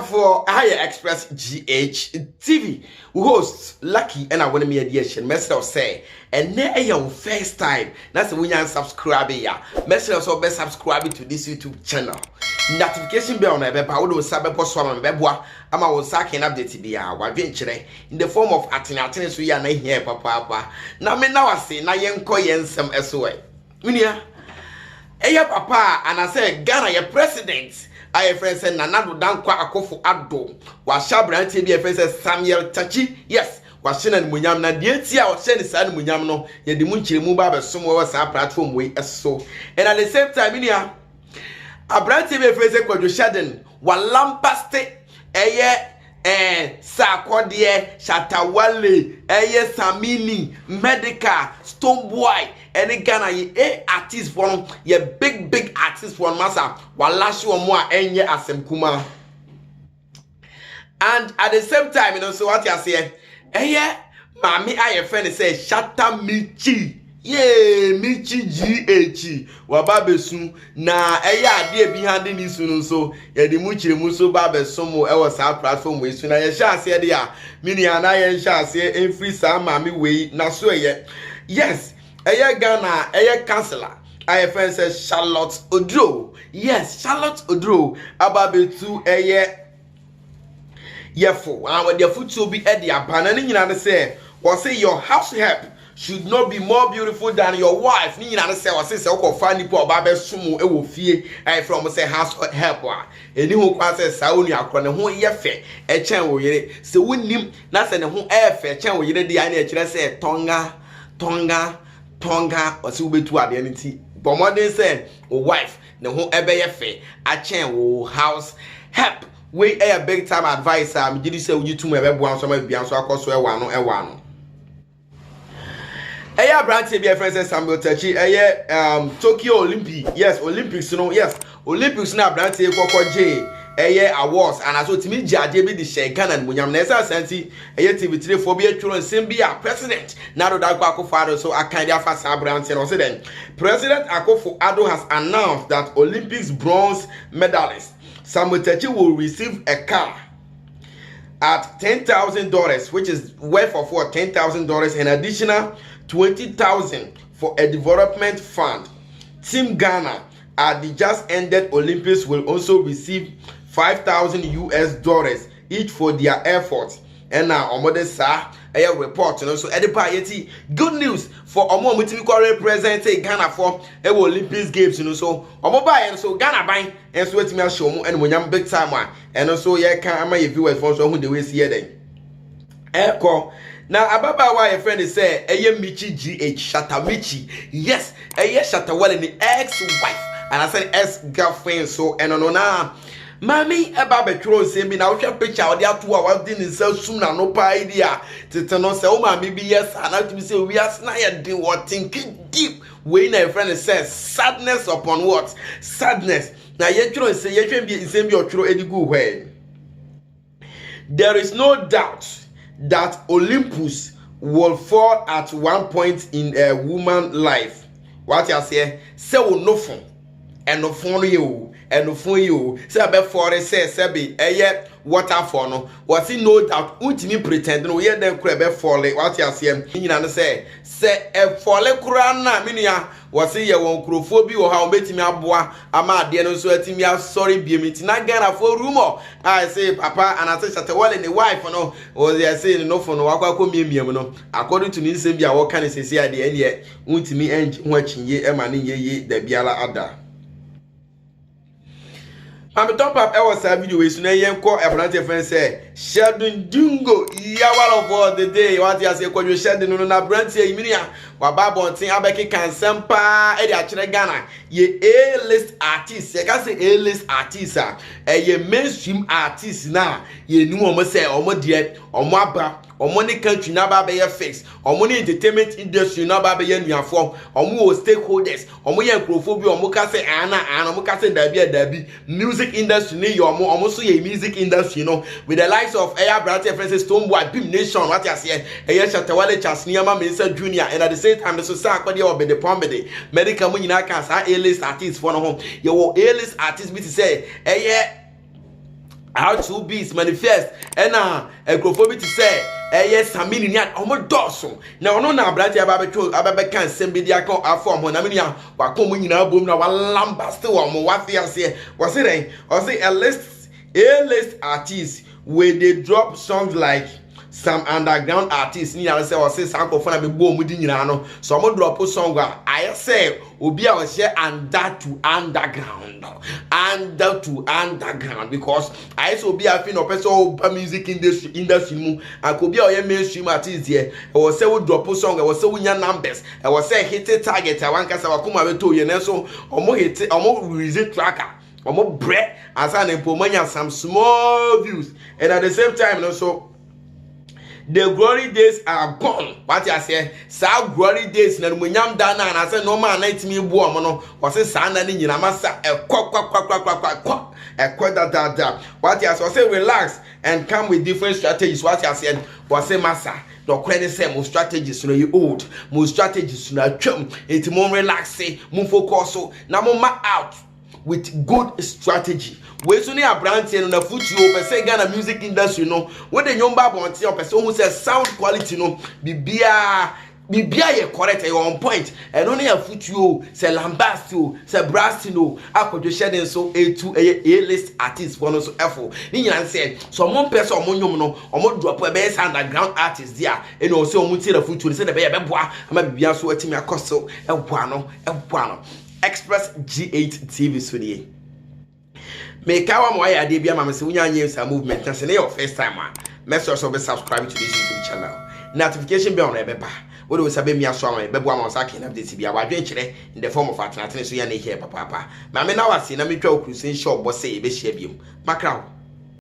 for Higher Express GH TV. We host Lucky and I want to be edition. Message say, and now your first time. That's when you subscribe here. Message also best subscribe to this YouTube channel. Notification bell na beba wodo sabe poso am beboa ama wo sakin update bia wa dwenkyere in the form of atene so ya na hia papa na me na wase na yenko yensem eso e unia eya papa ana say Ghana ye president aye friend say Nana Dankwa Akufo-Addo wa shabrante bi friend say Samuel Tachi yes wa shena ni munyam na de tia o shena sa ni munyam no ye de munkyere mu ba besom wo sa platform we eso and at the same time unia Abrante be face Kwadwo Sheldon walambaste Sarkodie Shatawale Samini Medical Stonebwoy any Ghana ye artist one ye big artist one massa walashi omo a enye asem kuma. And at the same time you know so what you say mami aye friend say Shatta Michi Michi GH wababesu na ade bi ni sunu so ye de muchire mu so babesom e was platform we sunu ye sha ase de a mini ana ye sha ase enfri sa mami we na so ye yes Ghana councillor I friend says Charlotte Odro yes Charlotte Odro ababetu yefo and what the foot to be e de abana ni nyina say was say your house help should not be more beautiful than your wife. Ni na say was say o fa nipa oba be sumu e wo fie from say house help a eni ho kwa say sa oni akro ne ho ye fe e chen wo yire se wonim na say ne ho e fe chen wo yire di ai na e kire say tonga o se wo betu ade ani ti bomodin say o wife ne ho e be ye fe a chen wo house help we a big time advisor me gidi say wo yitu me be bo anso ma bia anso akoso e wa no Brante be friend Samuel Tachi Tokyo Olympic yes Olympics no yes Olympics na Brante kokoje awards and aso timi jaje bi di share Ghana munyam na esa santi TV3 for be atworo nsem bi a president Nana Dankwa Akufo-Addo so akande afa sa Brante no say then President Akufo-Addo has announced that Olympics bronze medalist Samuel Tachi will receive a car at $10,000 which is worth of $10,000 and additional 20,000 for a development fund. Team Ghana at the just ended Olympics will also receive $5,000 each for their efforts. And now omode sa report so edipa yeti good news for omo mutimi ko represent Ghana for Olympics games so omo ba so Ghana ban and so wetimi a show mu and monyam big time and so ye kan ama ye viewers for so hu the way see here then now ababa wa your friend say Michi GH Shatta Michi yes Shatta Wale the ex-wife and I said ex-girlfriend so and no na Mami eba betro se bi na wo hwe picture wo de ato a wo de ni nsa sum na no pa idea tete no se wo mami bi yes na tumi se we as na ye de what think deep we na friend says sadness upon what sadness na ye tro se ye hwe bi nsem bi otro edigu hwe. There is no doubt that Olympus will fall at one point in a woman's life. What you say will no phone and no phone you and no phone you say about for say be waterfall no was it no doubt ultimate pretend no ye dem kura be fall what you say e fall kura na minia was ye won krofo bi wo ha o betimi aboa ama ade no so atimi sorry bi emi na Ghana for rumor I say papa and I say Shatta Wale the wife no was they say no for no wakwa miemiem no according to me say bia wo kan say ade ene ultimi enji ho achinye e ma ne ye da biala ada. I'm top up our video is na yenko Abrante friend say Sheldon Dungo yawal of all the day what you say Kwadwo Sheldon no na Abrante iminia wa babontin abeki kan sempa e dia kire Ghana ye A-list artist ye ka say A-list artist ye mainstream artist na ye nu omo say omo de omo aba omo ne country na ba be fix omo ne entertainment industry na ba be nuafo omo stakeholders omo ye nkrofo bi omo ka say ana omo ka say dabi music industry ni yo omo so ye music industry no with the likes of Brante Francis Stonebwoy Beam Nation what you say Shatta Wale Charles Niama Minister Junior and at the same time the society kwade obe the pombe medical mu nyina kan sa A-list artist for no ho ye wo A-list artist bi ti say how to beats manifest and acrophobia to say yes samini ni omo doso na ono na abrati ababe kan sembi akon afom ho na mini wakon mu nyina bom na walamba still omo wafiase was it a list artists where they drop songs like some underground artists ni na say o say sanko fo na be bo mu di nyina no so mo drop song I say obi a o share under to underground because I so be a fin of person music industry mu and ko be a mainstream artist here o say we drop song o say we nya numbers e o say hit target I wan kasa wakoma be to ye na so omo hit omo release tracker omo bread as an employment some small views and at the same time also the glory days are gone. What I say, sa glory days na munyam dana and I say no man night me bo no was say sana ni nyina masa e da. What I say relax and come with different strategies. What I said was say massa the credit say mo strategies no you old mo strategies no atwam it mo relax say mo focus so na mo ma out with good strategy. We so near brand na futuo per say Ghana music industry no when the nyomba bonti o person who say sound quality no bibia ye correct e on point and only a futuo say lambastio say brastino akojo shedden so a2 a list artist for no so efo ni nyan say so mon person o nyom no o mo drop e be underground artist there e no say o muti na futuo say na be boa ama bibia so atimi akoso e boa no Express G8 TV studio. Make our more idea be a mamma movement and say your first time one. Make sure to subscribe to this YouTube channel. Notification bell on Rebecca. What was a baby a song, a baby one sacking of this be our adventure in the form of a transmission here, papa. Mamma now I see na me crusade shop was say be shabium. Macau.